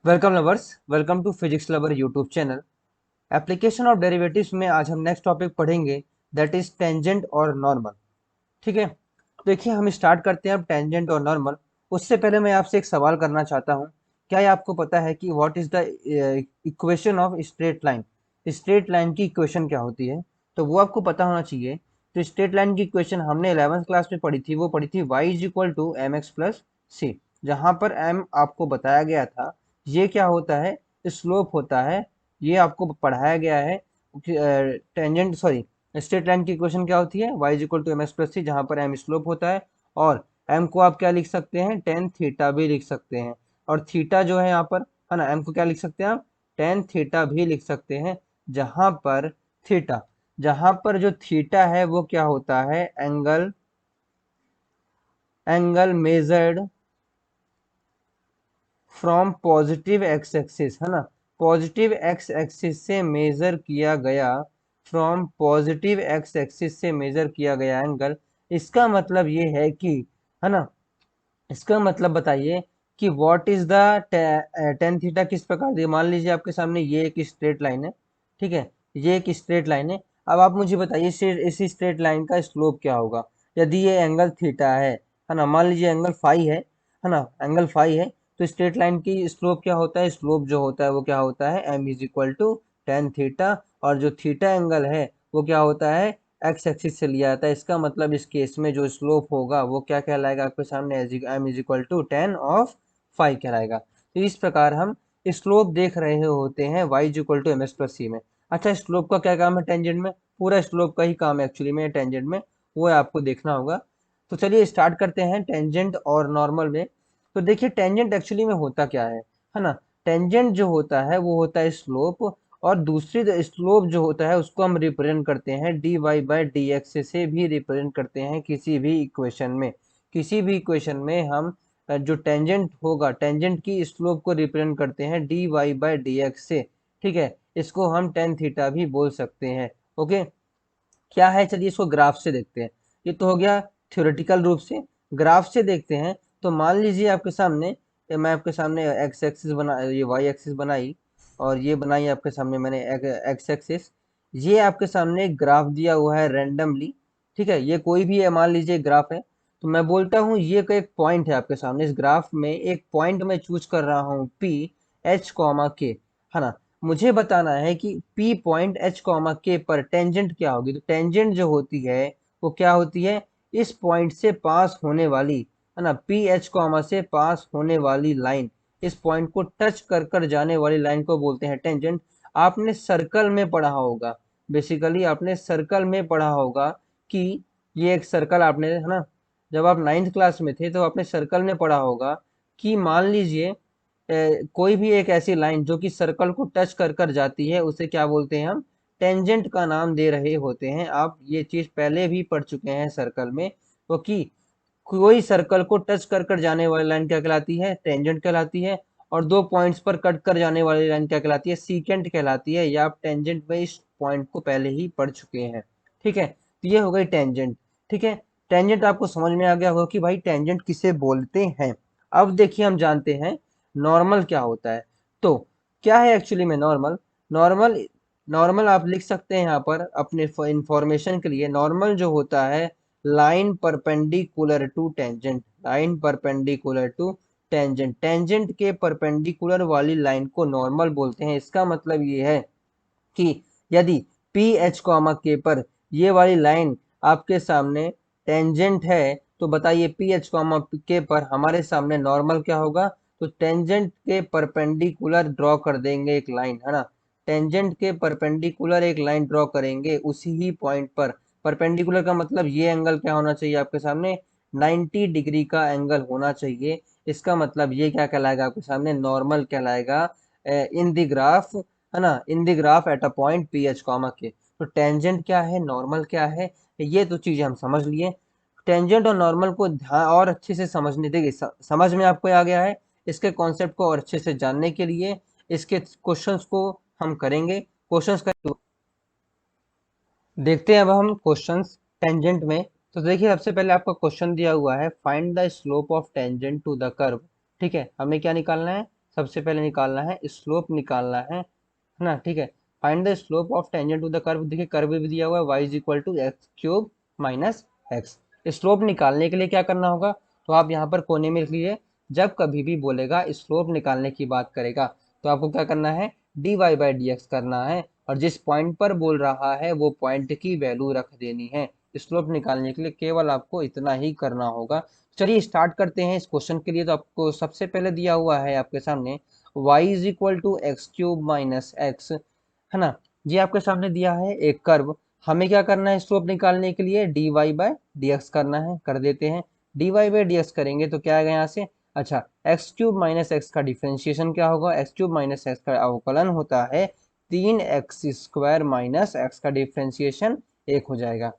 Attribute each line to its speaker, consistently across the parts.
Speaker 1: Welcome lovers, welcome to physics lover YouTube channel. Application of derivatives में आज हम next topic पढ़ेंगे, that is tangent और normal. ठीक है, देखिए हम स्टार्ट करते हैं अब टेंजेंट और नॉर्मल। उससे पहले मैं आपसे एक सवाल करना चाहता हूँ। क्या ये आपको पता है कि what is the equation of straight line? Straight line की इक्वेशन क्या होती है? तो वो आपको पता होना चाहिए। तो स्ट्रेट लाइन की इक्वेशन हमने 11th क्लास में पढ़ी थी, वो पढ़ी थी y is equal to m x plus c, जहाँ पर m आपको बताया गया था ये क्या होता है, स्लोप होता है। ये आपको पढ़ाया गया है। टेंजेंट सॉरी स्ट्रेट लाइन की इक्वेशन क्या होती है, y is equal to m x plus c, जहाँ पर m स्लोप होता है। और m को आप क्या लिख सकते हैं, टेन थीटा भी लिख सकते हैं। और थीटा जो है यहाँ पर, है ना, m को क्या लिख सकते हैं आप, टेन थीटा भी लिख सकते हैं। जहाँ पर थीटा, जहाँ पर जो थीटा है वो क्या होता है, angle, angle measured from positive x axis, है ना, पॉजिटिव एक्स एक्सिस से मेजर किया गया, फ्रॉम पॉजिटिव एक्स एक्सिस से मेजर किया गया एंगल। इसका मतलब ये है कि, है ना, इसका मतलब बताइए कि what is the tan theta किस प्रकार दिया। मान लीजिए आपके सामने ये एक स्ट्रेट लाइन है, ठीक है, ये एक स्ट्रेट लाइन है। अब आप मुझे बताइए इस स्ट्रेट लाइन का स्लोप क्या होगा यदि ये एंगल थीटा है ना, मान लीजिए एंगल फाई है ना, एंगल फाई है। तो स्ट्रेट लाइन की स्लोप क्या होता है, स्लोप जो होता है वो क्या होता है, M is equal to tan theta. और जो थीटा एंगल है वो क्या होता है, एक्स एक्सिस से लिया जाता है। इसका मतलब इस केस में जो स्लोप होगा वो क्या कहलाएगा आपके सामने, M is equal to tan of five कहलाएगा। तो इस प्रकार हम स्लोप देख रहे होते हैं y is equal to m s plus c में। अच्छा, स्लोप का क्या काम है टेंजेंट में, पूरा स्लोप का ही काम है एक्चुअली में टेंजेंट में, वो आपको देखना होगा। तो चलिए स्टार्ट करते हैं टेंजेंट और नॉर्मल में। तो देखिए टेंजेंट एक्चुअली में होता क्या है ना, टेंजेंट जो होता है वो होता है स्लोप। और दूसरी स्लोप जो होता है उसको हम रिप्रेजेंट करते हैं D Y by D X से भी रिप्रेजेंट करते हैं किसी भी इक्वेशन में। किसी भी इक्वेशन में हम जो टेंजेंट होगा, टेंजेंट की स्लोप को रिप्रेजेंट करते हैं D Y by D X से। ठीक है, इसको हम टेन थीटा भी बोल सकते हैं। ओके, क्या है, चलिए इसको ग्राफ से देखते हैं। ये तो हो गया थ्योरेटिकल रूप से। ग्राफ से देखते हैं। तो मान लीजिए आपके सामने, मैं आपके सामने एक्स एक्सिस बना, ये वाई एक्सिस बनाई, और ये बनाई आपके सामने मैंने एक्स एक्सिस। ये आपके सामने एक ग्राफ दिया हुआ है रैंडमली। ठीक है, ये कोई भी है, मान लीजिए ग्राफ है। तो मैं बोलता हूँ ये का एक पॉइंट है आपके सामने, इस ग्राफ में एक पॉइंट मैं चूज कर रहा हूँ पी एच कॉमा के, है ना। मुझे बताना है कि P point H comma K पर टेंजेंट क्या होगी। तो टेंजेंट जो होती है वो क्या होती है, इस पॉइंट से पास होने वाली, है ना, पी एच कॉमा से पास होने वाली लाइन, इस पॉइंट को टच कर कर जाने वाली लाइन को बोलते हैं टेंजेंट। आपने सर्कल में पढ़ा होगा, बेसिकली आपने सर्कल में पढ़ा होगा कि ये एक सर्कल आपने, है ना, जब आप नाइन्थ क्लास में थे तो आपने सर्कल में पढ़ा होगा कि मान लीजिए कोई भी एक ऐसी लाइन जो कि सर्कल को टच कर कर जाती है उसे क्या बोलते हैं हम, टेंजेंट का नाम दे रहे होते हैं। आप ये चीज पहले भी पढ़ चुके हैं सर्कल में। तो कि कोई सर्कल को टच कर कर जाने वाली लाइन क्या कहलाती है, टेंजेंट कहलाती है। और दो पॉइंट्स पर कट कर जाने वाली लाइन क्या कहलाती है, सीकेंट कहलाती है। या आप टेंजेंट में इस पॉइंट को पहले ही पढ़ चुके हैं। ठीक है, तो ये हो गई टेंजेंट। ठीक है, टेंजेंट आपको समझ में आ गया होगा कि भाई टेंजेंट किसे बोलते हैं। अब देखिए हम जानते हैं नॉर्मल क्या होता है। तो क्या है एक्चुअली में नॉर्मल, नॉर्मल, नॉर्मल आप लिख सकते हैं यहाँ पर अपने इंफॉर्मेशन के लिए। नॉर्मल जो होता है, line perpendicular to tangent, line perpendicular to tangent, tangent के परपेंडिकुलर वाली लाइन को नॉर्मल बोलते हैं। इसका मतलब ये है कि यदि पी एच कॉमा के पर ये वाली लाइन आपके सामने टेंजेंट है, तो बताइए पी एच कॉमा के पर हमारे सामने नॉर्मल क्या होगा। तो टेंजेंट के परपेंडिकुलर ड्रॉ कर देंगे एक लाइन, है ना, टेंजेंट के परपेंडिकुलर एक लाइन ड्रॉ करेंगे उसी ही पॉइंट पर। परपेंडिकुलर का मतलब ये एंगल क्या होना चाहिए आपके सामने, 90 डिग्री का एंगल होना चाहिए। इसका मतलब ये क्या कहलाएगा आपके सामने, नॉर्मल कहलाएगा इन द ग्राफ, है ना, in the graph at a point P H comma के। तो टेंजेंट क्या है, नॉर्मल क्या है, ये तो चीजें हम समझ लिए। टेंजेंट और नॉर्मल को ध्यान और अच्छे से समझने देंगे, समझ में आपको आ गया है। इसके कॉन्सेप्ट को और अच्छे से जानने के लिए इसके क्वेश्चंस को हम करेंगे। क्वेश्चंस का देखते हैं अब हम क्वेश्चंस टेंजेंट में। तो देखिए सबसे पहले आपका क्वेश्चन दिया हुआ है, find the slope of tangent to the curve. ठीक है, हमें क्या निकालना है, सबसे पहले निकालना है स्लोप निकालना है ना, ठीक है। Find the slope of tangent to the curve, देखिए कर्व भी दिया हुआ है y is equal to X cube minus X. Slope निकालने के लिए क्या करना होगा, तो आप यहाँ पर कोने में लिख लीजिए, जब कभी भी बोलेगा स्लोप निकालने की बात करेगा तो आपको क्या करना है, dy बाई डी करना है, और जिस पॉइंट पर बोल रहा है वो पॉइंट की वैल्यू रख देनी है। स्लोप निकालने के लिए केवल आपको इतना ही करना होगा। चलिए स्टार्ट करते हैं इस क्वेश्चन के लिए। तो आपको सबसे पहले दिया हुआ है आपके सामने y is equal to X cube minus X, है ना। ये आपके सामने दिया है एक कर्व, हमें क्या करना है स्लोप निकालने के लिए dy बाई डी करना है, कर देते हैं। dy बाई डी करेंगे तो क्या आएगा यहाँ से, अच्छा एक्स क्यूब माइनस एक्स का डिफ्रेंशिएशन क्या होगा, एक्स क्यूब माइनस एक्स का अवकलन होता है 3x² माइनस एक्स का डिफ्रेंशिएशन 1 हो जाएगा।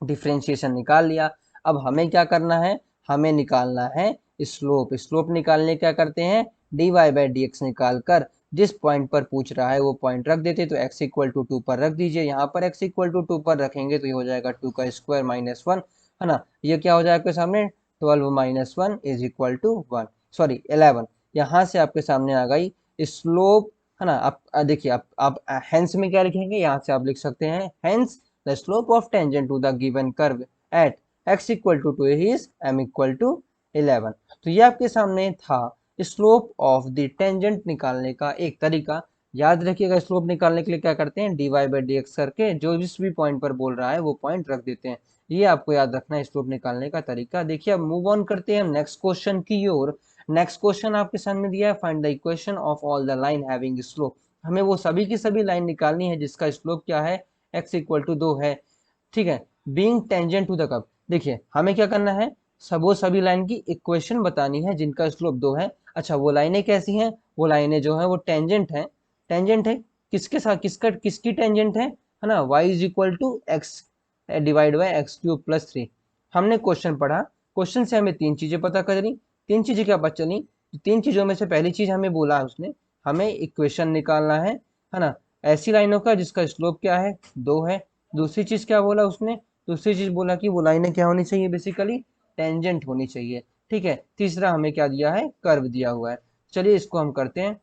Speaker 1: डिफ्रेंशिएशन निकाल लिया। अब हमें क्या करना है, हमें निकालना है स्लोप। स्लोप निकालने क्या करते हैं, dy बाई डी निकाल कर जिस पॉइंट पर पूछ रहा है वो पॉइंट रख देते, तो x इक्वल टू 2 पर रख दीजिए। यहाँ पर x इक्वल टू 2 पर रखेंगे तो ये हो जाएगा 2 का स्क्वायर माइनस 1, है ना। ये क्या हो जाएगा आपके सामने 12 minus 1 is equal to 1, sorry 11। यहाँ से आपके सामने आ गई स्लोप, है ना। आप देखिए आप हेंस में क्या लिखेंगे, यहाँ से आप लिख सकते हैं hence the slope of tangent to the given curve at x equal to 2 is m equal to 11। तो ये आपके सामने था स्लोप ऑफ द टेंजेंट निकालने का एक तरीका। याद रखिएगा स्लोप निकालने के लिए क्या करते हैं, dy बाई डी करके जो जिस भी पॉइंट पर बोल रहा है वो पॉइंट रख देते हैं। ये आपको याद रखना है स्लोप निकालने का तरीका। देखिए अब मूव ऑन करते हैं नेक्स्ट क्वेश्चन की ओर। नेक्स्ट क्वेश्चन आपके सामने दिया है, find the equation of all the line having slope. हमें वो सभी की सभी लाइन निकालनी है जिसका स्लोप क्या है, x इक्वल टू 2 है, ठीक है। Being tangent to the curve, देखिए हमें क्या करना है, वो सभी लाइन की इक्वेशन बतानी है जिनका स्लोप 2 है। अच्छा वो लाइनें कैसी हैं, वो लाइनें जो है वो टेंजेंट है। टेंजेंट है किसके साथ, किसकी टेंजेंट है ना, y is equal to X divide by X cube plus 3। हमने क्वेश्चन पढ़ा, क्वेश्चन से हमें तीन चीजें पता चली। तीन चीजें क्या पता चली, तीन चीजों में से पहली चीज हमें बोला उसने, हमें इक्वेशन निकालना है ना, ऐसी लाइनों का जिसका स्लोप क्या है 2 है। दूसरी चीज क्या बोला उसने, दूसरी चीज बोला कि वो लाइनें क्या होनी चाहिए, बेसिकली टेंजेंट होनी चाहिए, ठीक है। तीसरा हमें क्या दिया है, कर्व दिया हुआ है। चलिए इसको हम करते हैं।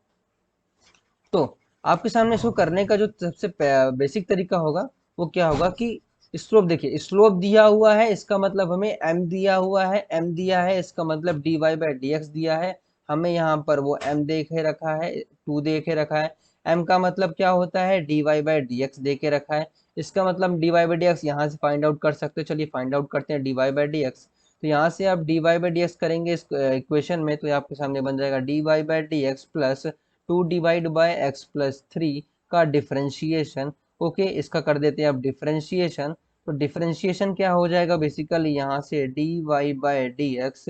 Speaker 1: तो आपके सामने इसको करने का जो सबसे बेसिक तरीका होगा वो क्या होगा कि स्लोप, देखिए स्लोप दिया हुआ है इसका मतलब हमें m दिया हुआ है, m दिया है इसका मतलब dy बाई डी दिया है। हमें यहाँ पर वो m देखे रखा है, 2 देखे रखा है। m का मतलब क्या होता है, dy बाई डी दे के रखा है। इसका मतलब dy बाई डी यहाँ से फाइंड आउट कर सकते हो। चलिए फाइंड आउट करते हैं dy बाई डी। तो यहाँ से आप dy बाई डी करेंगे इस इक्वेशन में, तो आपके सामने बन जाएगा dy by D plus 2 divide by x plus 3 का डिफ्रेंशिएशन। ओके इसका कर देते हैं अब डिफ्रेंशिएशन। तो डिफ्रेंशिएशन क्या हो जाएगा, बेसिकली यहाँ से dy by D x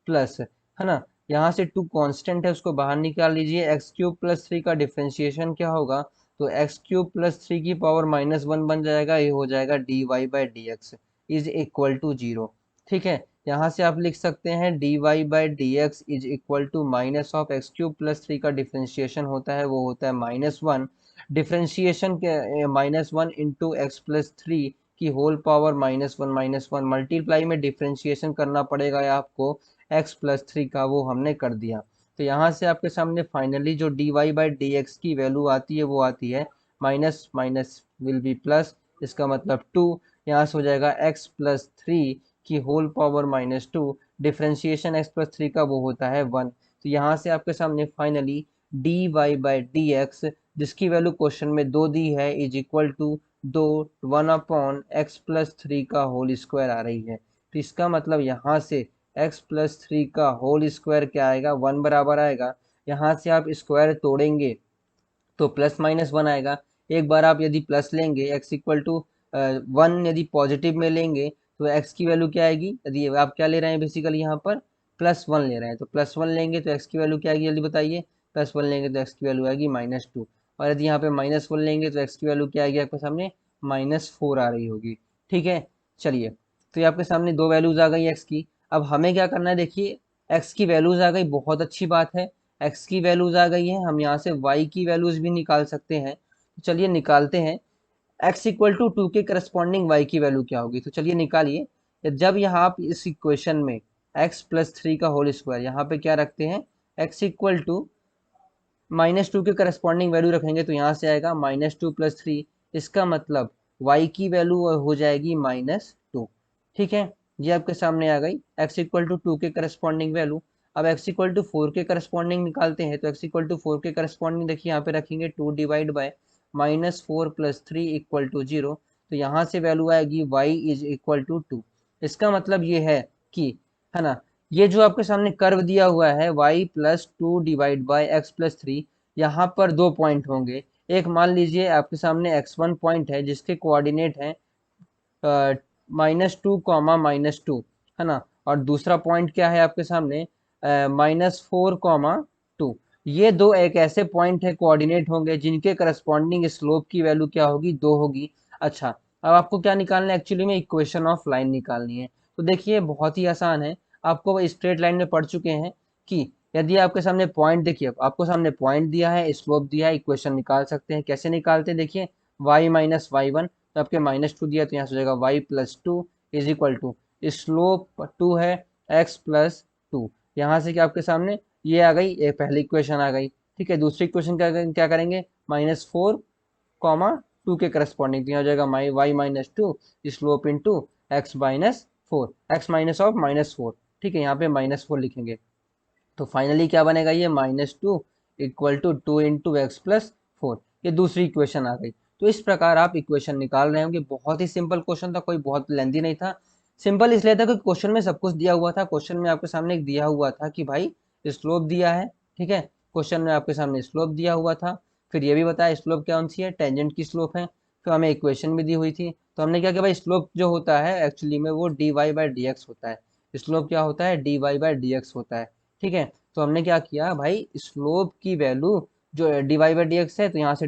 Speaker 1: plus, है ना, यहाँ से 2 कांस्टेंट है उसको बाहर निकाल लीजिए, एक्स क्यूब प्लस 3 का डिफ्रेंशिएशन क्या होगा, तो एक्स क्यूब प्लस 3 की पावर माइनस 1 बन जाएगा, ये हो जाएगा dy by D X is equal to 0, ठीक है। यहाँ से आप लिख सकते हैं dy by D X is equal to minus of X cube plus 3 का डिफ्रेंशिएशन होता है वो होता है -1। डिफ्रेंशिएशन के -1 इंटू एक्स प्लस 3 की होल पावर -1 मल्टीप्लाई में डिफ्रेंशिएशन करना पड़ेगा आपको x प्लस 3 का, वो हमने कर दिया। तो यहाँ से आपके सामने फाइनली जो dy बाई डी एक्स की वैल्यू आती है वो आती है minus minus will be plus, इसका मतलब 2। यहाँ से हो जाएगा x प्लस 3 की whole power -2, differentiation x plus 3 का वो होता है 1। तो यहाँ से आपके सामने finally dy by D X जिसकी वैल्यू क्वेश्चन में 2 दी है is equal to 2 1 upon X plus 3 का होल स्क्वायर आ रही है। तो इसका मतलब यहाँ से x प्लस 3 का होल स्क्वायर क्या आएगा, 1 बराबर आएगा। यहाँ से आप स्क्वायर तोड़ेंगे तो प्लस माइनस 1 आएगा। एक बार आप यदि प्लस लेंगे x इक्वल टू 1 यदि पॉजिटिव में लेंगे तो x की वैल्यू क्या आएगी, यदि आप क्या ले रहे हैं बेसिकली यहाँ पर +1 ले रहे हैं, तो +1 लेंगे तो x की वैल्यू क्या आएगी जल्दी बताइए, +1 लेंगे तो x की वैल्यू आएगी -2। और यदि यहाँ पे -1 लेंगे तो x की वैल्यू क्या आएगी आपके सामने -4 आ रही होगी, ठीक है। चलिए तो ये आपके सामने दो वैल्यूज आ गई x की। अब हमें क्या करना है, देखिए x की वैल्यूज आ गई, बहुत अच्छी बात है, x की वैल्यूज आ गई है, हम यहाँ से y की वैल्यूज भी निकाल सकते हैं। तो चलिए निकालते हैं x इक्वल टू 2 के करस्पॉन्डिंग y की वैल्यू क्या होगी, तो चलिए निकालिए। जब यहाँ आप इस इक्वेशन में x प्लस 3 का होल स्क्वायर यहाँ पे क्या रखते हैं, x इक्वल टू -2 के करस्पॉन्डिंग वैल्यू रखेंगे तो यहाँ से आएगा -2 + 3, इसका मतलब y की वैल्यू हो जाएगी -2। ठीक है, ये आपके सामने आ गई x = 2 के करस्पॉन्डिंग वैल्यू। अब x = 4 के करस्पॉन्डिंग निकालते हैं, तो x = 4 के करस्पॉन्डिंग देखिए यहाँ पे रखेंगे 2 डिवाइड बाय -4 + 3 = 0, तो यहाँ से वैल्यू आएगी y = 2। इसका मतलब ये है कि, है ना, ये जो आपके सामने कर्व दिया हुआ है y + 2 डिवाइड बाय x + 3, यहाँ पर दो पॉइंट होंगे। एक मान लीजिए आपके सामने x1 पॉइंट है जिसके कोऑर्डिनेट है -2, -2, है ना, और दूसरा पॉइंट क्या है आपके सामने -4, 2। ये दो एक ऐसे पॉइंट है, कोऑर्डिनेट होंगे जिनके करस्पॉन्डिंग स्लोप की वैल्यू क्या होगी, 2 होगी। अच्छा, अब आपको क्या निकालना है, एक्चुअली में इक्वेशन ऑफ लाइन निकालनी है। तो देखिए बहुत ही आसान है, आपको स्ट्रेट लाइन में पढ़ चुके हैं कि यदि आपके सामने पॉइंट, देखिए आपको सामने पॉइंट दिया है, स्लोप दिया है, इक्वेशन निकाल सकते हैं। कैसे निकालते हैं, देखिए y - y1, तो आपके -2 दिया तो यहाँ से हो जाएगा y + 2 = स्लोप 2 है x + 2। यहाँ से क्या आपके सामने ये आ गई, ये पहली इक्वेशन आ गई। ठीक है, दूसरी इक्वेशन क्या करेंगे, -4, 2 के करस्पॉन्डिंग, तो यहाँ हो जाएगा y - 2 slope into x - 4, x minus of -4। ठीक है, यहाँ पे -4 लिखेंगे, तो फाइनली क्या बनेगा, ये -2 = 2 × x + 4। ये दूसरी इक्वेशन आ गई। तो इस प्रकार आप इक्वेशन निकाल रहे होंगे। बहुत ही सिंपल क्वेश्चन था, कोई बहुत लेंदी नहीं था। सिंपल इसलिए था कि क्वेश्चन में सब कुछ दिया हुआ था। क्वेश्चन में आपके सामने एक दिया हुआ था कि भाई स्लोप दिया है। ठीक है, क्वेश्चन में आपके सामने स्लोप दिया हुआ था, फिर ये भी बताया स्लोप कौन सी है, टेंजेंट की स्लोप है, फिर हमें इक्वेशन भी दी हुई थी। तो हमने क्या किया भाई, स्लोप जो होता है एक्चुअली में वो dy/dx होता है। स्लोप क्या होता है, dy/dx होता है। ठीक है, तो हमने क्या किया भाई, स्लोप की वैल्यू जो dy/dx है, तो यहाँ से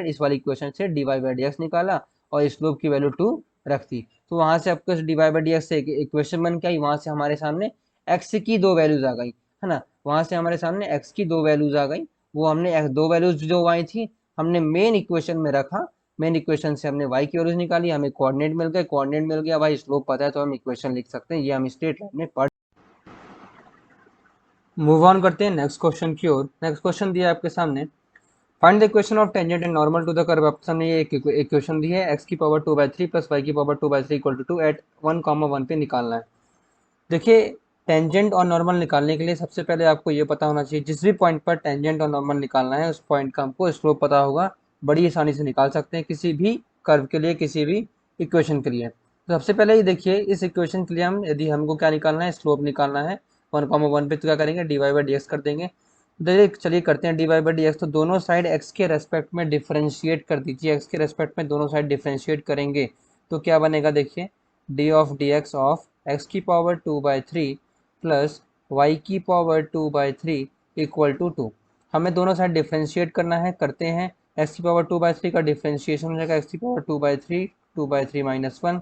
Speaker 1: इस वाली इक्वेशन से dy/dx निकाला और स्लोप की वैल्यू 2 रख दी। तो वहां से आपको dy/dx से इक्वेशन बन के आई, वहां से हमारे सामने x की दो वैल्यूज आ गई, है ना, वहां से हमारे सामने x की दो वैल्यूज आ गई। वो हमने दो वैल्यूज जो आई थी हमने मेन इक्वेशन में रखा, मेन इक्वेशन से हमने y की वैल्यूज निकाली, हमें कोऑर्डिनेट मिल गए, कोऑर्डिनेट मिल गया भाई, स्लोप पता है तो हम इक्वेशन लिख सकते हैं। ये हम स्ट्रेट लाइन में पढ़। मूव ऑन करते हैं नेक्स्ट क्वेश्चन की ओर। नेक्स्ट क्वेश्चन दिया है आपके सामने, find the equation of tangent and normal to the curve. आपके सामने ये एक इक्वेशन दी है, x⁻2/3 + y⁻2/3 = 2 एट 1, 1 पे निकालना है। देखिए, टेंजेंट और नॉर्मल निकालने के लिए सबसे पहले आपको ये पता होना चाहिए, जिस भी पॉइंट पर टेंजेंट और नॉर्मल निकालना है उस पॉइंट का हमको स्लोप पता होगा, बड़ी आसानी से निकाल सकते हैं किसी भी कर्व के लिए, किसी भी इक्वेशन के लिए। तो सबसे पहले ये देखिए, इस इक्वेशन के लिए हम, यदि हमको क्या निकालना है, स्लोप निकालना है 1, 1 पे, तो क्या करेंगे, dy/dx कर देंगे। देखिए चलिए करते हैं dy/dx। तो दोनों साइड x के रेस्पेक्ट में डिफ्रेंशिएट कर दीजिए, x के रेस्पेक्ट में दोनों साइड डिफ्रेंशिएट करेंगे तो क्या बनेगा, देखिए d(dx) of x⁻2/3 plus y⁻2/3 = 2। हमें दोनों साइड डिफ्रेंशिएट करना है, करते हैं। x⁻2/3 का डिफ्रेंशिएशन हो जाएगा x⁻2/3, 2/3 - 1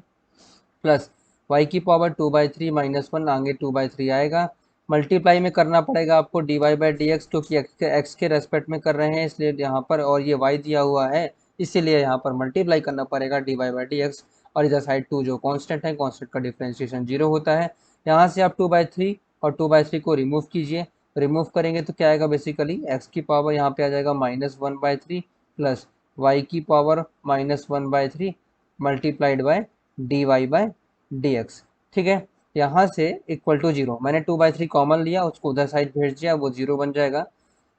Speaker 1: प्लस y⁻2/3 - 1, आगे 2/3 आएगा। मल्टीप्लाई में करना पड़ेगा आपको dy/dx, क्योंकि x के रेस्पेक्ट में कर रहे हैं इसलिए यहाँ पर, और ये y दिया हुआ है इसीलिए यहाँ पर मल्टीप्लाई करना पड़ेगा dy/dx। और इधर साइड 2 जो कांस्टेंट है, कांस्टेंट का डिफरेंशिएशन 0 होता है। यहाँ से आप 2/3 और 2/3 को रिमूव कीजिए, रिमूव करेंगे तो क्या आएगा, बेसिकली x की पावर यहाँ पे आ जाएगा -1/3 प्लस y की पावर -1/3 मल्टीप्लाइड बाय dy/dx। ठीक है, यहाँ से = 0, मैंने 2/3 कॉमन लिया, उसको उधर साइड भेज दिया, वो 0 बन जाएगा।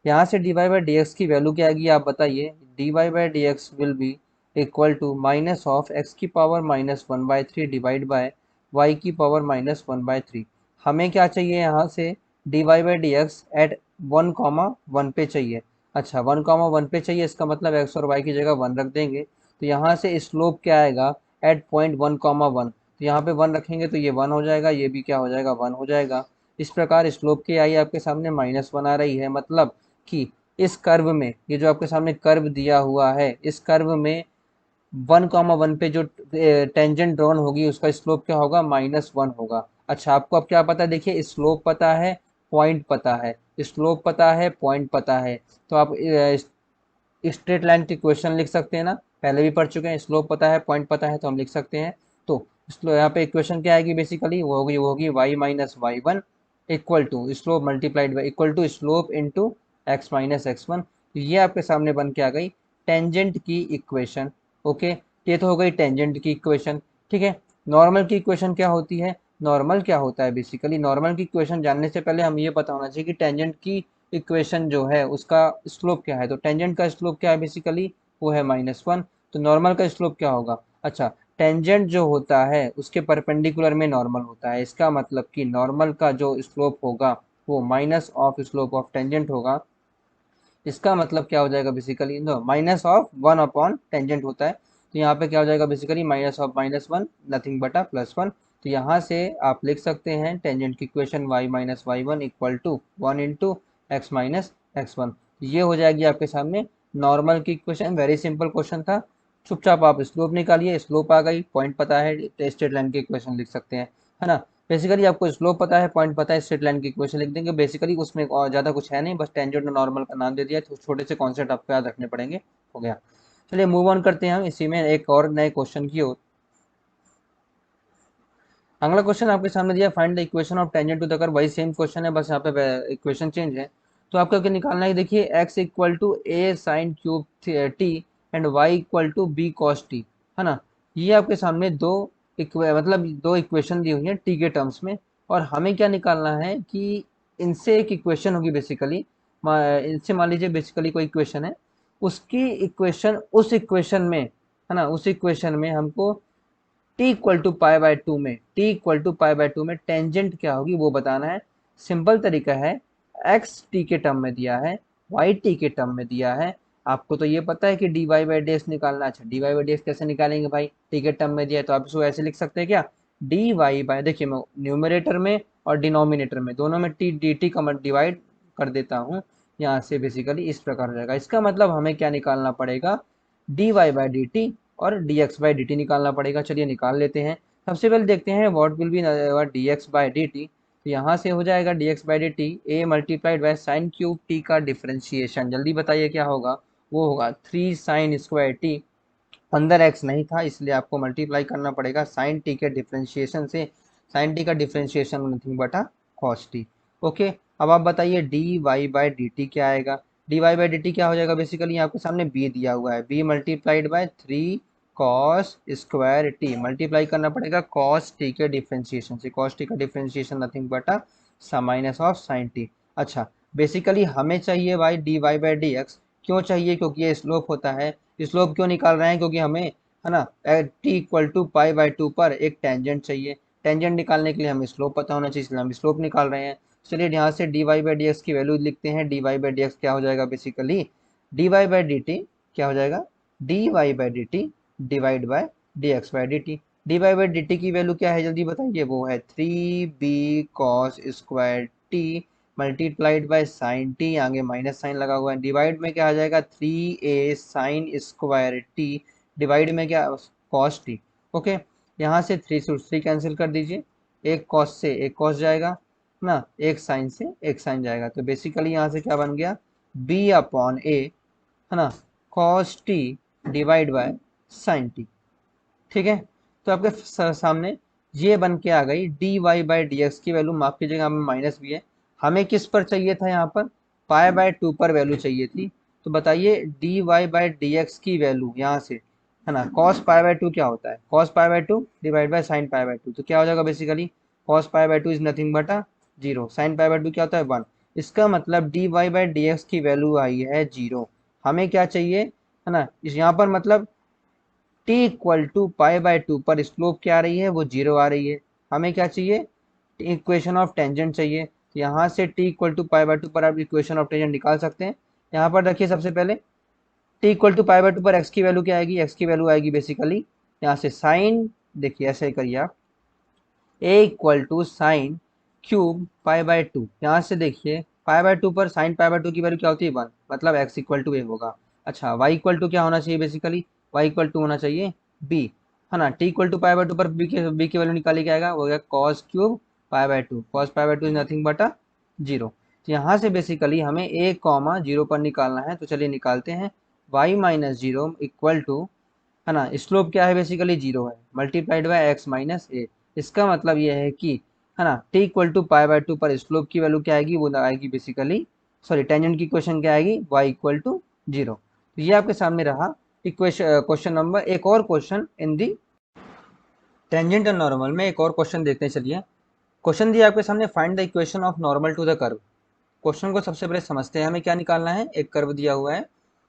Speaker 1: यहाँ से dy/dx की वैल्यू क्या आएगी, आप बताइए। dy/dx will be equal to minus of x की पावर -1/3 डिवाइड बाय y की पावर -1/3। हमें क्या चाहिए, यहाँ से dy/dx एट 1, 1 पे चाहिए। अच्छा, 1, 1 पे चाहिए, इसका मतलब x और y की जगह 1 रख देंगे। तो यहाँ से स्लोप क्या आएगा, एट पॉइंट 1, 1। तो यहाँ पे 1 रखेंगे तो ये 1 हो जाएगा, ये भी क्या हो जाएगा, 1 हो जाएगा। इस प्रकार स्लोप की आई आपके सामने -1 आ रही है, मतलब कि इस कर्व में, ये जो आपके सामने कर्व दिया हुआ है, इस कर्व में 1, 1 पे जो टेंजेंट ड्रॉन होगी उसका स्लोप क्या होगा, -1 होगा। अच्छा, आपको अब क्या पता है, देखिए स्लोप पता है, पॉइंट पता है, स्लोप पता है, पॉइंट पता है, तो आप स्ट्रेट लाइन की इक्वेशन लिख सकते हैं ना, पहले भी पढ़ चुके हैं। स्लोप पता है, पॉइंट पता है, तो हम लिख सकते हैं। तो यहाँ पे इक्वेशन क्या आएगी, बेसिकली वो होगी y - y1 equal to slope multiplied by, equal to slope into x - x1। ये आपके सामने बन के आ गई टेंजेंट की इक्वेशन। ओके, ये तो हो गई टेंजेंट की इक्वेशन। ठीक है, नॉर्मल की इक्वेशन क्या होती है? नॉर्मल क्या होता है बेसिकली? नॉर्मल की इक्वेशन जानने से पहले हम ये पता होना चाहिए कि टेंजेंट की इक्वेशन जो है उसका स्लोप क्या है। तो टेंजेंट का स्लोप क्या है बेसिकली? वो है -1। तो नॉर्मल का स्लोप क्या होगा? अच्छा, टेंजेंट जो होता है उसके परपेंडिकुलर में नॉर्मल होता है, इसका मतलब कि नॉर्मल का जो स्लोप होगा वो minus of slope of tangent होगा। इसका मतलब क्या हो जाएगा बेसिकली? नो, -1 अपॉन टेंजेंट होता है, तो यहाँ पे क्या हो जाएगा बेसिकली? -1 नथिंग बटा +1। तो यहाँ से आप लिख सकते हैं टेंजेंट की equation y-y1 equal to 1 into X minus x1। ये हो जाएगी आपके सामने नॉर्मल की इक्वेशन। वेरी सिंपल क्वेश्चन था। चुपचाप आप स्लोप निकालिए, स्लोप आ गई, पॉइंट पता है, स्ट्रेट लाइन की इक्वेशन लिख सकते हैं, है ना। बेसिकली आपको स्लोप पता है, पॉइंट पता है, स्ट्रेट लाइन की इक्वेशन लिख देंगे। बेसिकली उसमें और ज़्यादा कुछ है नहीं, बस टेंजेंट और नॉर्मल का नाम दे दिया, तो छोटे से कॉन्सेप्ट आपको याद रखने पड़ेंगे। हो गया। चलिए मूव ऑन करते हैं हम इसी में एक और नए क्वेश्चन की ओर। अगला क्वेश्चन आपके सामने दिया, find the equation of tangent to the curve. वही सेम क्वेश्चन है, बस यहाँ पे इक्वेशन चेंज है। तो आपको क्या निकालना है? देखिए x equal to A sine cube T and y equal to B cos T, है ना। ये आपके सामने मतलब दो इक्वेशन दी हुई है t के टर्म्स में, और हमें क्या निकालना है कि इनसे एक इक्वेशन होगी बेसिकली। इनसे मान लीजिए बेसिकली कोई इक्वेशन है, उसकी इक्वेशन उस इक्वेशन में, है ना, उस इक्वेशन में हमको t equal to pi by two में, t equal to pi by two में टेंजेंट क्या होगी वो बताना है। सिंपल तरीका है, x t के टर्म में दिया है, y t के टर्म में दिया है। आपको तो ये पता है कि dy बाई डी एक्स निकालना। अच्छा, dy बाई डी एक्स कैसे निकालेंगे भाई? t के टर्म में दिया है तो आप इसको ऐसे लिख सकते हैं क्या? dy बाई, देखिए मैं न्यूमरेटर में और डिनोमिनेटर में दोनों में t dt का डिवाइड कर देता हूँ। यहाँ से बेसिकली इस प्रकार हो जाएगा। इसका मतलब हमें क्या निकालना पड़ेगा? D Y by D t और d x by D t निकालना पड़ेगा। चलिए निकाल लेते हैं। सबसे पहले देखते हैं what will be D x by D T. तो यहाँ से हो जाएगा D x by D T A multiplied by sign cube T का डिफ्रेंशिएशन। जल्दी बताइए क्या होगा? वो होगा 3 साइन स्क्वायर टी। अंदर एक्स नहीं था इसलिए आपको मल्टीप्लाई करना पड़ेगा साइन टी के डिफ्रेंशिएशन से। साइन टी का डिफ्रेंशिएशन नथिंग बटा कॉस टी। ओके, अब आप बताइए D Y by D T क्या आएगा? D Y by D T क्या हो जाएगा बेसिकली? आपके सामने बी दिया हुआ है, B multiplied by 3 cos square T. Multiply करना पड़ेगा कॉस टी के डिफ्रेंशिएशन से। कॉस टी का डिफ्रेंशिएशन नथिंग बटा माइनस ऑफ साइन टी। अच्छा, बेसिकली हमें चाहिए भाई D Y by D X. क्यों चाहिए? क्योंकि ये स्लोप होता है। स्लोप क्यों निकाल रहे हैं? क्योंकि हमें, है ना, T equal to pi by two पर एक टेंजेंट चाहिए। टेंजेंट निकालने के लिए हमें स्लोप पता होना चाहिए, इसलिए हम स्लोप निकाल रहे हैं। चलिए यहाँ से D Y by D X की वैल्यू लिखते हैं। D Y by D X क्या हो जाएगा basically? D Y by D T क्या हो जाएगा? D Y by D T divide by D x by D T. D Y by D T की वैल्यू क्या है जल्दी बताइए? वो है 3b cos square T multiplied by sine T, आगे माइनस साइन लगा हुआ है। डिवाइड में क्या आ जाएगा? 3a sine square T divide में क्या? Cos T. ओके, यहाँ से 3 से 3 कैंसिल कर दीजिए, एक कॉस से एक कॉस जाएगा ना, एक साइन से एक साइन जाएगा। तो बेसिकली यहाँ से क्या बन गया? b अपॉन ए, है ना, cos T divide bye sine T. ठीक है, तो आपके सामने ये बन के आ गई D Y by D X की वैल्यू। माफ कीजिएगा हमें माइनस भी है। हमें किस पर चाहिए था? यहाँ पर पाई बाय टू पर वैल्यू चाहिए थी। तो बताइए D Y by D X की वैल्यू यहाँ से, है ना, कॉस पाई बाय टू क्या होता है? Cos pi by to divide by sine pi by to. तो क्या हो जाएगा basically? Cos pi by two is nothing बटा 0, साइन पाई बाय टू क्या होता है? 1। इसका मतलब D Y by D X की वैल्यू आई है 0। हमें क्या चाहिए, है ना, इस यहाँ पर मतलब t equal to pi by two पर स्लोप क्या आ रही है? वो 0 आ रही है। हमें क्या चाहिए? इक्वेशन ऑफ टेंजेंट चाहिए। तो यहाँ से t equal to pi by two पर आप इक्वेशन ऑफ टेंजेंट निकाल सकते हैं। यहाँ पर देखिए सबसे पहले t equal to pi by two पर x की वैल्यू क्या आएगी? x की वैल्यू आएगी बेसिकली यहाँ से साइन, देखिए ऐसे करिए आप, a equal to sine cube pi by two. यहाँ से देखिए पाई बाय टू पर साइन पाई बाय टू की वैल्यू क्या होती है? 1, मतलब x इक्वल टू a होगा। अच्छा, y इक्वल टू क्या होना चाहिए बेसिकली? y इक्वल टू होना चाहिए b, है ना। t equal to pi by two पर b की वैल्यू निकाली क्या आएगा? वो गया cos cube pi by two. Cos pi by two is nothing बटा 0। तो यहाँ से बेसिकली हमें a कॉमा 0 पर निकालना है। तो चलिए निकालते हैं। y minus zero equal to, है ना, स्लोप क्या है बेसिकली? 0 है, multiplied by X minus A. इसका मतलब ये है कि, है ना, T equal to pi by two पर स्लोप की वैल्यू क्या आएगी? वो आएगी बेसिकली सॉरी टेंजेंट की इक्वेशन क्या आएगी, y इक्वल टू 0। तो ये आपके सामने रहा इक्वेशन क्वेश्चन नंबर। एक और question in the tangent and normal में एक और क्वेश्चन देखते हैं। चलिए क्वेश्चन दिया आपके सामने, find the equation of normal to the curve. Question को सबसे पहले समझते हैं, हमें क्या निकालना है। एक कर्व दिया हुआ है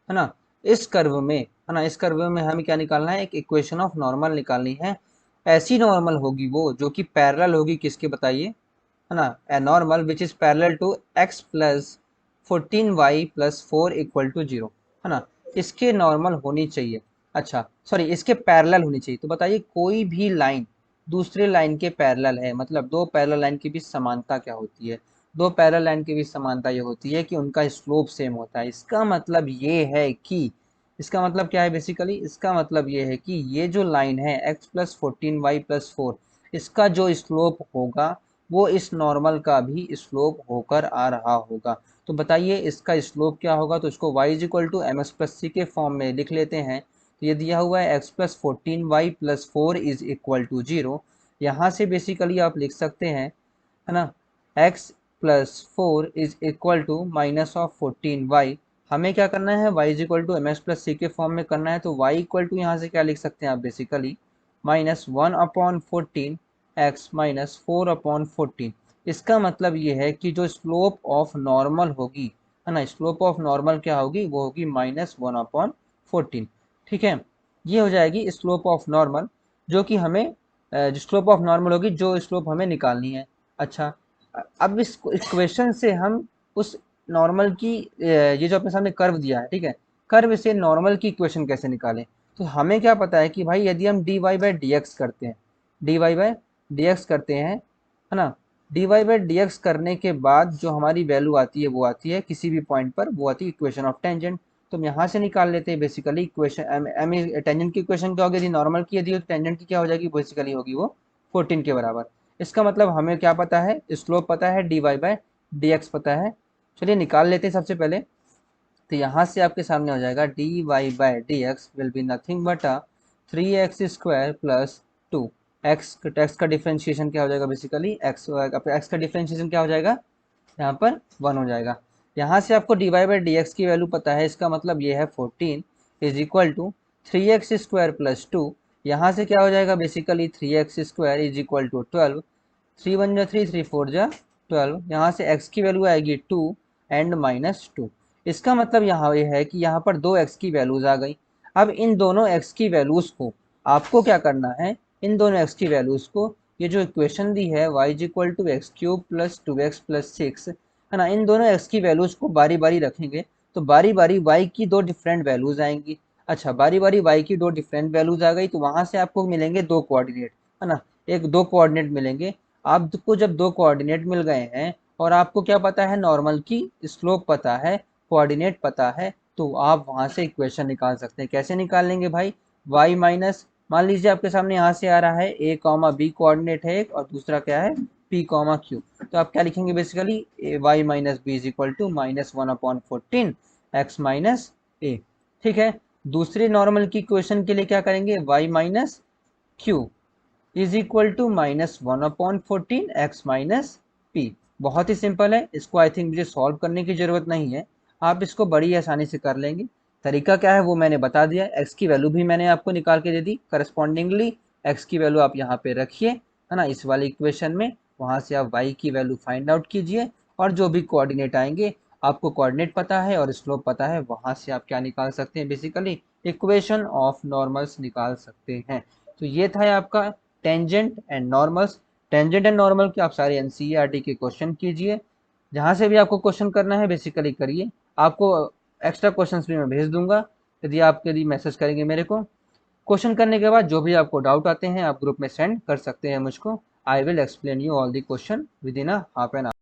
Speaker 1: ना, इस कर्व में है ना, इस कर्व में हमें क्या निकालना है, एक इक्वेशन ऑफ नॉर्मल निकालनी है। ऐसी नॉर्मल होगी वो जो कि पैरेलल होगी किसके, बताइए, है ना, A normal which is parallel to x plus 14y plus 4 equal to 0, है ना, इसके नॉर्मल होनी चाहिए। अच्छा सॉरी, इसके पैरेलल होनी चाहिए। तो बताइए कोई भी लाइन दूसरे लाइन के पैरेलल है, मतलब दो पैरेलल लाइन के बीच समानता क्या होती है, दो पैरेलल लाइन के बीच समानता ये होती है कि उनका स्लोप सेम होता है। इसका मतलब ये है कि, इसका मतलब क्या है बेसिकली, इसका मतलब ये है कि ये जो लाइन है x प्लस 14y प्लस 4, इसका जो स्लोप होगा वो इस नॉर्मल का भी स्लोप होकर आ रहा होगा। तो बताइए इसका स्लोप क्या होगा। तो इसको y is equal to m s plus c के फॉर्म में लिख लेते हैं। तो ये दिया हुआ है x plus 14y plus 4 is equal to 0। यहाँ से बेसिकली आप लिख सकते हैं, है ना, x plus 4 is equal to minus of 14y। हमें क्या करना है, y is equal to m s plus c के फॉर्म में करना है। तो y इक्वल टू यहाँ से क्या लिख सकते हैं आप basically, minus 1 upon 14 x minus 4 upon 14। इसका मतलब ये है कि जो स्लोप ऑफ नॉर्मल होगी, है ना, स्लोप ऑफ नॉर्मल क्या होगी, वो होगी माइनस 1 अपॉन 14। ठीक है, ये हो जाएगी स्लोप ऑफ नॉर्मल, जो कि हमें जो स्लोप ऑफ नॉर्मल होगी, जो स्लोप हमें निकालनी है। अच्छा, अब इस इक्वेशन से हम उस नॉर्मल की ये जो अपने सामने कर्व दिया है, ठीक है, कर्व से नॉर्मल की इक्वेशन कैसे निकालें। तो हमें क्या पता है कि भाई यदि हम dy बाई डी एक्स करते हैं, dy बाई डी एक्स करते हैं, है ना, dy बाई डी एक्स करने के बाद जो हमारी वैल्यू आती है वो आती है किसी भी पॉइंट पर, वो आती है इक्वेशन ऑफ टेंजेंट। तो हम यहाँ से निकाल लेते हैं बेसिकली इक्वेशन टेंजेंट की इक्वेशन क्या होगी, यदि नॉर्मल की यदि टेंजेंट की क्या हो जाएगी, बेसिकली होगी वो 14 के बराबर। इसका मतलब हमें क्या पता है, स्लोप पता है, dy बाई डी एक्स पता है। चलिए निकाल लेते हैं सबसे पहले। तो यहाँ से आपके सामने हो जाएगा dy by D x will be nothing but 3x square plus 2। X का डिफ्रेंशिएशन क्या हो जाएगा बेसिकली, एक्स का डिफ्रेंशिएशन क्या हो जाएगा, यहाँ पर 1 हो जाएगा। यहाँ से आपको dy बाई डी एक्स की वैल्यू पता है, इसका मतलब ये है 14 is equal to 3x square plus 2। यहाँ से क्या हो जाएगा बेसिकली, 3x square is equal to 12, 3 1 जा 3, 3 4 जा 12। यहाँ से x की वैल्यू आएगी 2 एंड माइनस 2। इसका मतलब यहाँ ये है कि यहाँ पर दो x की वैल्यूज आ गई। अब इन दोनों x की वैल्यूज को आपको क्या करना है, इन दोनों x की वैल्यूज को, ये जो इक्वेशन दी है y is equal to X cube plus 2x plus 6, है ना, इन दोनों x की वैल्यूज को बारी बारी रखेंगे तो बारी बारी y की दो डिफरेंट वैल्यूज आएंगी। अच्छा, बारी बारी y की दो डिफरेंट वैल्यूज आ गई तो वहां से आपको मिलेंगे दो कोऑर्डिनेट, है ना, एक दो कोऑर्डिनेट मिलेंगे। आपको जब दो कोऑर्डिनेट मिल गए हैं और आपको क्या पता है, नॉर्मल की स्लोप पता है, कोऑर्डिनेट पता है, तो आप वहां से इक्वेशन निकाल सकते हैं। कैसे निकाल लेंगे भाई, y माइनस, मान लीजिए आपके सामने यहाँ से आ रहा है a कॉमा बी कोऑर्डिनेट है एक, और दूसरा क्या है p कॉमा q। तो आप क्या लिखेंगे basically, y minus b is equal to minus 1 upon 14 x minus a. ठीक है, दूसरे नॉर्मल की इक्वेशन के लिए क्या करेंगे, y minus q is equal to minus 1 upon 14 x minus P. बहुत ही सिंपल है, इसको आई थिंक मुझे सॉल्व करने की जरूरत नहीं है, आप इसको बड़ी आसानी से कर लेंगे। तरीका क्या है वो मैंने बता दिया, एक्स की वैल्यू भी मैंने आपको निकाल के दे दी, करस्पॉन्डिंगली एक्स की वैल्यू आप यहाँ पे रखिए, है ना, इस वाले इक्वेशन में। वहाँ से आप वाई की वैल्यू फाइंड आउट कीजिए और जो भी कोऑर्डिनेट आएंगे, आपको कोऑर्डिनेट पता है और स्लोप पता है, वहाँ से आप क्या निकाल सकते हैं बेसिकली, इक्वेशन ऑफ नॉर्मल्स निकाल सकते हैं। तो ये था आपका tangent and normals. Tangent and normal के आप सारे एनसीईआरटी के क्वेश्चन कीजिए, जहाँ से भी आपको क्वेश्चन करना है बेसिकली करिए। आपको एक्स्ट्रा क्वेश्चंस भी मैं भेज दूंगा, यदि मैसेज करेंगे मेरे को। क्वेश्चन करने के बाद जो भी आपको डाउट आते हैं आप ग्रुप में सेंड कर सकते हैं मुझको। I will explain you all the question with in a half an hour.